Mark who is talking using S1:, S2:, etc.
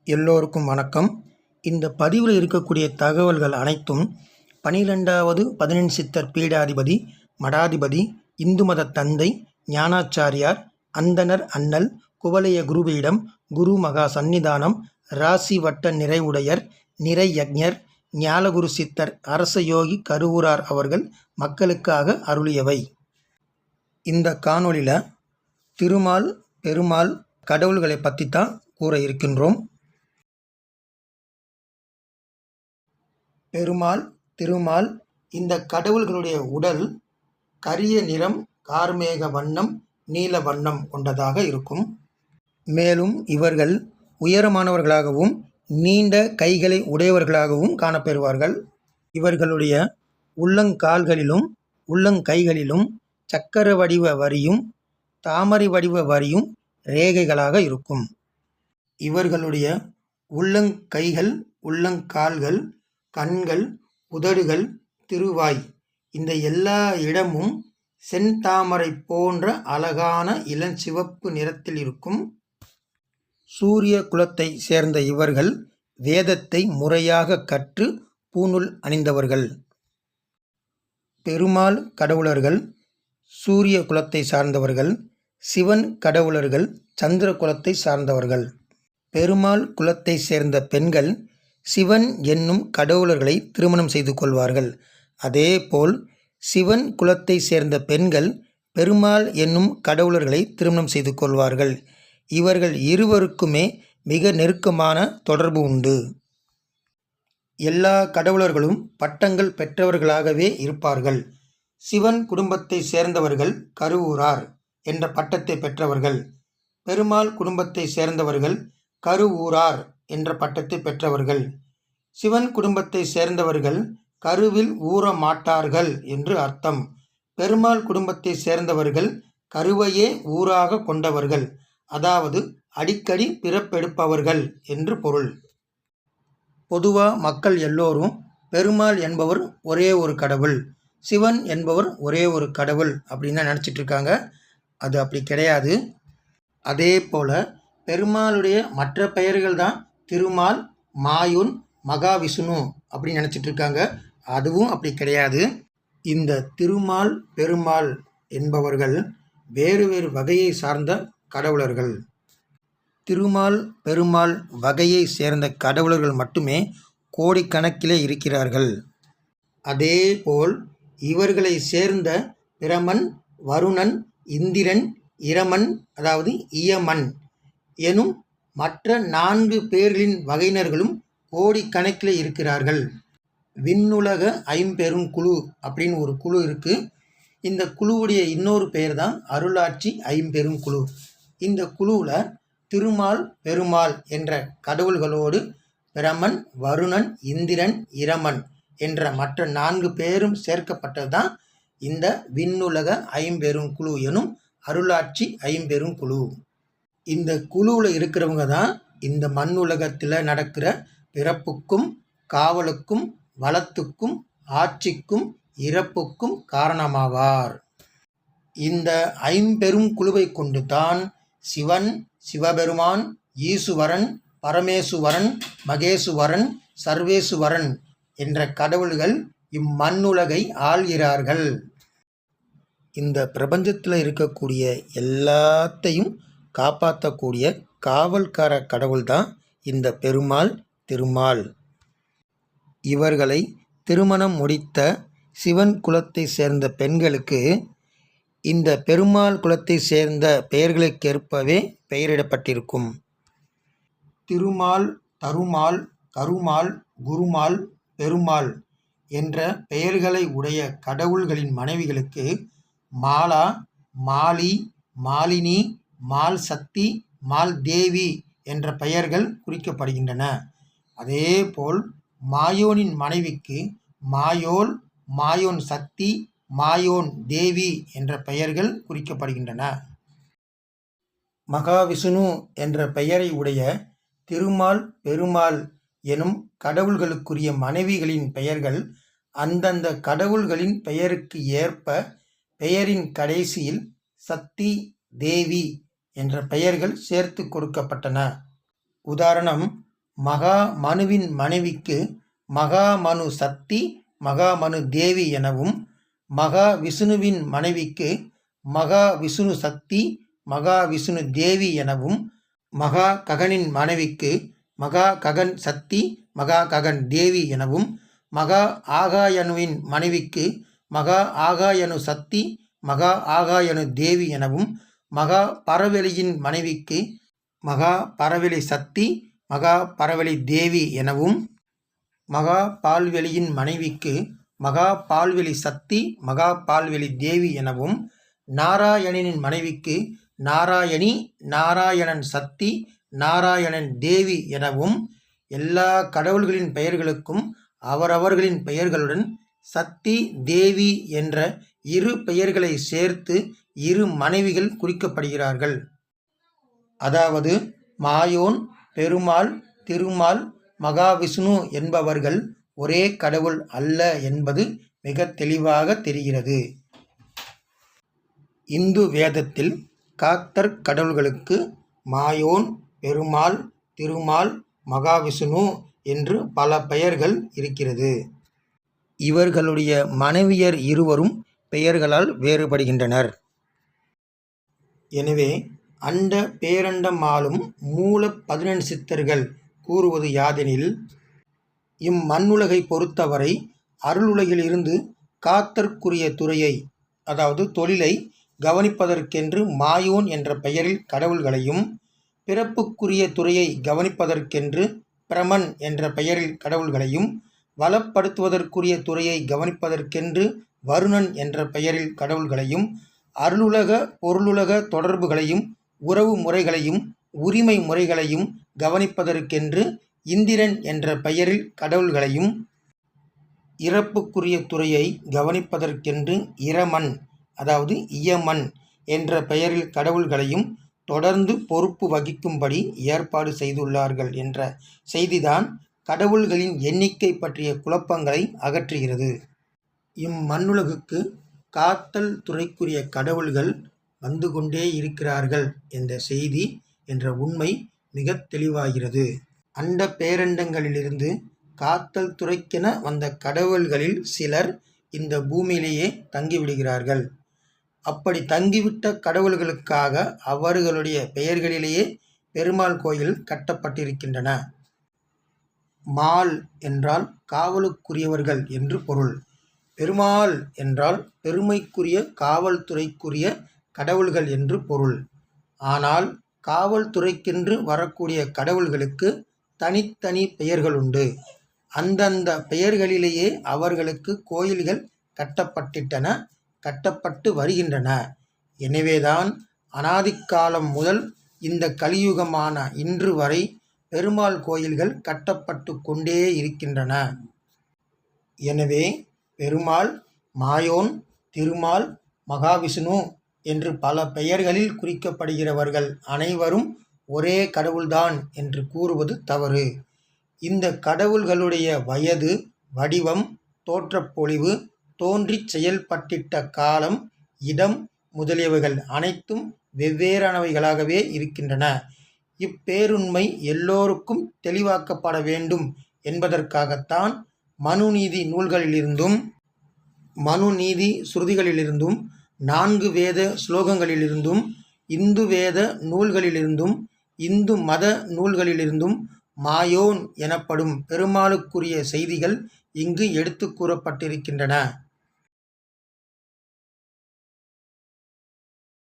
S1: எல்லோருக்கும் வணக்கம். இந்த பதிவில் இருக்கக்கூடிய தகவல்கள் அனைத்தும் 12வது 11 சித்தர் பீடாதிபதி மடாதிபதி இந்து மத தந்தை ஞானாச்சாரியார் அந்தணர் அண்ணல் குவலய குருபீடம் குரு மகா சந்நிதானம் ராசி வட்ட நிறைவுடையர் நிறை யக்ஞர் ஞாலகுரு சித்தர் அரச யோகி கருவூரார் அவர்கள் மக்களுக்காக அருளியவை. இந்த காணொளியில் திருமால் பெருமாள் கடவுள்களை பற்றி தான் கூற இருக்கின்றோம். பெருமாள் திருமால் இந்த கடவுள்களுடைய உடல் கரிய நிறம், கார்மேக வண்ணம், நீல வண்ணம் கொண்டதாக இருக்கும். மேலும் இவர்கள் உயரமானவர்களாகவும் நீண்ட கைகளை உடையவர்களாகவும் காணப்பெறுவார்கள். இவர்களுடைய உள்ளங்கால்களிலும் உள்ளங்கைகளிலும் சக்கர வடிவ வரியும் தாமரை வடிவ வரியும் ரேகைகளாக இருக்கும். இவர்களுடைய உள்ளங்கைகள், உள்ளங்கால்கள், கண்கள், உதடுகள், திருவாய் இந்த எல்லா இடமும் செந்தாமரை போன்ற அழகான இளஞ்சிவப்பு நிறத்தில் இருக்கும். சூரிய குலத்தை சேர்ந்த இவர்கள் வேதத்தை முறையாக கற்று பூணூல் அணிந்தவர்கள். பெருமாள் கடவுளர்கள் சூரிய குலத்தை சார்ந்தவர்கள், சிவன் கடவுளர்கள் சந்திர குலத்தை சார்ந்தவர்கள். பெருமாள் குலத்தை சேர்ந்த பெண்கள் சிவன் என்னும் கடவுளர்களை திருமணம் செய்து கொள்வார்கள். அதேபோல் சிவன் குலத்தை சேர்ந்த பெண்கள் பெருமாள் என்னும் கடவுளர்களை திருமணம் செய்து கொள்வார்கள். இவர்கள் இருவருக்குமே மிக நெருக்கமான தொடர்பு உண்டு. எல்லா கடவுளர்களும் பட்டங்கள் பெற்றவர்களாகவே இருப்பார்கள். சிவன் குடும்பத்தை சேர்ந்தவர்கள் கருவூரார் என்ற பட்டத்தை பெற்றவர்கள். பெருமாள் குடும்பத்தை சேர்ந்தவர்கள் கருவூரார் என்ற பட்டத்தை பெற்றவர்கள். சிவன் குடும்பத்தை சேர்ந்தவர்கள் கருவில் ஊற மாட்டார்கள் என்று அர்த்தம். பெருமாள் குடும்பத்தை சேர்ந்தவர்கள் கருவையே ஊராக கொண்டவர்கள், அதாவது அடிக்கடி பிறப்பெடுப்பவர்கள் என்று பொருள். பொதுவாக மக்கள் எல்லோரும் பெருமாள் என்பவர் ஒரே ஒரு கடவுள், சிவன் என்பவர் ஒரே ஒரு கடவுள் அப்படின்னு நினச்சிட்டு இருக்காங்க. அது அப்படி கிடையாது. அதே போல் பெருமாளுடைய மற்ற பெயர்கள் தான் திருமால், மாயூன், மகாவிஷ்ணு அப்படின்னு நினச்சிட்டு இருக்காங்க. அதுவும் அப்படி கிடையாது. இந்த திருமால் பெருமாள் என்பவர்கள் வேறு வேறு வகையை சார்ந்த கடவுளர்கள். திருமால் பெருமாள் வகையை சேர்ந்த கடவுளர்கள் மட்டுமே கோடிக்கணக்கிலே இருக்கிறார்கள். அதேபோல் இவர்களை சேர்ந்த பிரமன், வருணன், இந்திரன், இரமன் அதாவது இயமன் எனும் மற்ற 4 பேர்களின் வகையினர்களும் கோடிக்கணக்கில் இருக்கிறார்கள். விண்ணுலக ஐம்பெரும் குழு அப்படின்னு ஒரு குழு இருக்குது. இந்த குழுவுடைய இன்னொரு பெயர் தான் அருளாட்சி ஐம்பெரும் குழு. இந்த குழுவில் திருமால் பெருமாள் என்ற கடவுள்களோடு பிரமன், வருணன், இந்திரன், இரமன் என்ற மற்ற 4 பேரும் சேர்க்கப்பட்டது தான் இந்த விண்ணுலக ஐம்பெரும் குழு எனும் அருளாட்சி ஐம்பெரும் குழு. இந்த குழுவில் இருக்கிறவங்க தான் இந்த மண்ணுலகத்தில் நடக்கிற பிறப்புக்கும் காவலுக்கும் வளத்துக்கும் ஆட்சிக்கும் இறப்புக்கும் காரணமாவார். இந்த ஐம்பெரும் குழுவை கொண்டு தான் சிவன், சிவபெருமான், ஈசுவரன், பரமேசுவரன், மகேசுவரன், சர்வேசுவரன் என்ற கடவுள்கள் இம்மண்ணுலகை ஆள்கிறார்கள். இந்த பிரபஞ்சத்தில் இருக்கக்கூடிய எல்லாத்தையும் காப்பாற்றக்கூடிய காவல்கார கடவுள் தான் இந்த பெருமாள் திருமால். இவர்களை திருமணம் முடித்த சிவன் குலத்தை சேர்ந்த பெண்களுக்கு இந்த பெருமாள் குலத்தை சேர்ந்த பெயர்களுக்கேற்பவே பெயரிடப்பட்டிருக்கும். திருமால், தருமால், கருமால், குருமால், பெருமாள் என்ற பெயர்களை உடைய கடவுள்களின் மனைவிகளுக்கு மாலா, மாலி, மாலினி, மால் சக்தி, மால் தேவி என்ற பெயர்கள் குறிக்கப்படுகின்றன. அதேபோல் மாயோனின் மனைவிக்கு மாயோல், மாயோன் சக்தி, மாயோன் தேவி என்ற பெயர்கள் குறிக்கப்படுகின்றன. மகாவிஷ்ணு என்ற பெயரை உடைய திருமால் பெருமாள் எனும் கடவுள்களுக்குரிய மனைவிகளின் பெயர்கள் அந்தந்த கடவுள்களின் பெயருக்கு ஏற்ப பெயரின் கடைசியில் சக்தி, தேவி என்ற பெயர்கள் சேர்த்து கொடுக்கப்பட்டன. உதாரணம், மகாமனுவின் மனைவிக்கு மகாமனு சக்தி மகாமனு தேவி எனவும், மகாவிஷ்ணுவின் மனைவிக்கு மகாவிஷ்ணு சக்தி மகாவிஷ்ணு தேவி எனவும், மகாககனின் மனைவிக்கு மகாககன் சக்தி மகாககன் தேவி எனவும், மகா ஆகாயனுவின் மனைவிக்கு மகா ஆகாயனு சக்தி மகா ஆகாயனு தேவி எனவும், மகா பரவெளியின் மனைவிக்கு மகா பரவெளி சக்தி மகா பரவெளி தேவி எனவும், மகா பால்வெளியின் மனைவிக்கு மகா பால்வெளி சக்தி மகா பால்வெளி தேவி எனவும், நாராயணனின் மனைவிக்கு நாராயணி நாராயணன் சக்தி நாராயணன் தேவி எனவும், எல்லா கடவுள்களின் பெயர்களுக்கும் அவரவர்களின் பெயர்களுடன் சக்தி தேவி என்ற இரு பெயர்களை சேர்த்து இரு மனைவிகள் குறிக்கப்படுகிறார்கள். அதாவது மாயோன், பெருமாள், திருமால், மகாவிஷ்ணு என்பவர்கள் ஒரே கடவுள் அல்ல என்பது மிக தெளிவாக தெரிகிறது. இந்து வேதத்தில் காத்தற் கடவுள்களுக்கு மாயோன், பெருமாள், திருமால், மகாவிஷ்ணு என்று பல பெயர்கள் இருக்கிறது. இவர்களுடைய மனைவியர் இருவரும் பெயர்களால் வேறுபடுகின்றனர். எனவே அண்ட பேரண்டம் ஆளும் மூல 14 சித்தர்கள் கூறுவது யாதெனில், இம்மண்ணுலகை பொறுத்தவரை அருளுலகிலிருந்து காத்தற்குரிய துறையை, அதாவது தொழிலை கவனிப்பதற்கென்று மாயோன் என்ற பெயரில் கடவுள்களையும், பிறப்புக்குரிய துறையை கவனிப்பதற்கென்று பிரமன் என்ற பெயரில் கடவுள்களையும், வளப்படுத்துவதற்குரிய துறையை கவனிப்பதற்கென்று வருணன் என்ற பெயரில் கடவுள்களையும், அருளுலக பொருளுலக தொடர்புகளையும் உறவு முறைகளையும் உரிமை முறைகளையும் கவனிப்பதற்கென்று இந்திரன் என்ற பெயரில் கடவுள்களையும், இறப்புக்குரிய துறையை கவனிப்பதற்கென்று இரமன், அதாவது இயமன் என்ற பெயரில் கடவுள்களையும் தொடர்ந்து பொறுப்பு வகிக்கும்படி ஏற்பாடு செய்துள்ளார்கள் என்ற செய்திதான் கடவுள்களின் எண்ணிக்கை பற்றிய குழப்பங்களை அகற்றுகிறது. இம்மண்ணுலகுக்கு காத்தல் துறைக்குரிய கடவுள்கள் வந்து கொண்டே இருக்கிறார்கள் என்ற செய்தி என்ற உண்மை மிக தெளிவாகிறது. அண்ட பேரண்டங்களிலிருந்து காத்தல் துறைக்கென வந்த கடவுள்களில் சிலர் இந்த பூமியிலேயே தங்கிவிடுகிறார்கள். அப்படி தங்கிவிட்ட கடவுள்களுக்காக அவர்களுடைய பெயர்களிலேயே பெருமாள் கோயில் கட்டப்பட்டிருக்கின்றன. மால் என்றால் காவலுக்குரியவர்கள் என்று பொருள். பெருமாள் என்றால் பெருமைக்குரிய காவல்துறைக்குரிய கடவுள்கள் என்று பொருள். ஆனால் காவல்துறைக்கென்று வரக்கூடிய கடவுள்களுக்கு தனித்தனி பெயர்களுண்டு. அந்தந்த பெயர்களிலேயே அவர்களுக்கு கோயில்கள் கட்டப்பட்டு வருகின்றன. எனவேதான் அனாதிக்காலம் முதல் இந்த கலியுகமான இன்று வரை பெருமாள் கோயில்கள் கட்டப்பட்டு கொண்டே இருக்கின்றன. எனவே பெருமாள், மாயோன், திருமால், மகாவிஷ்ணு என்று பல பெயர்களில் குறிக்கப்படுகிறவர்கள் அனைவரும் ஒரே கடவுள்தான் என்று கூறுவது தவறு. இந்த கடவுள்களுடைய வயது, வடிவம், தோற்றப்பொழிவு, தோன்றிச் செயல்பட்டிட்ட காலம், இடம் முதலியவைகள் அனைத்தும் வெவ்வேறானவைகளாகவே இருக்கின்றன. இப்பேருண்மை எல்லோருக்கும் தெளிவாக்கப்பட வேண்டும் என்பதற்காகத்தான் மனுநீதி நூல்களிலிருந்தும், மனுநீதி ஸ்ருதிகளிலிருந்தும், 4 வேத ஸ்லோகங்களிலிருந்தும், இந்து வேத நூல்களிலிருந்தும், இந்து மத நூல்களிலிருந்தும் மாயோன் எனப்படும் பெருமாளுக்குரிய செய்திகள் இங்கு எடுத்து கூறப்பட்டிருக்கின்றன.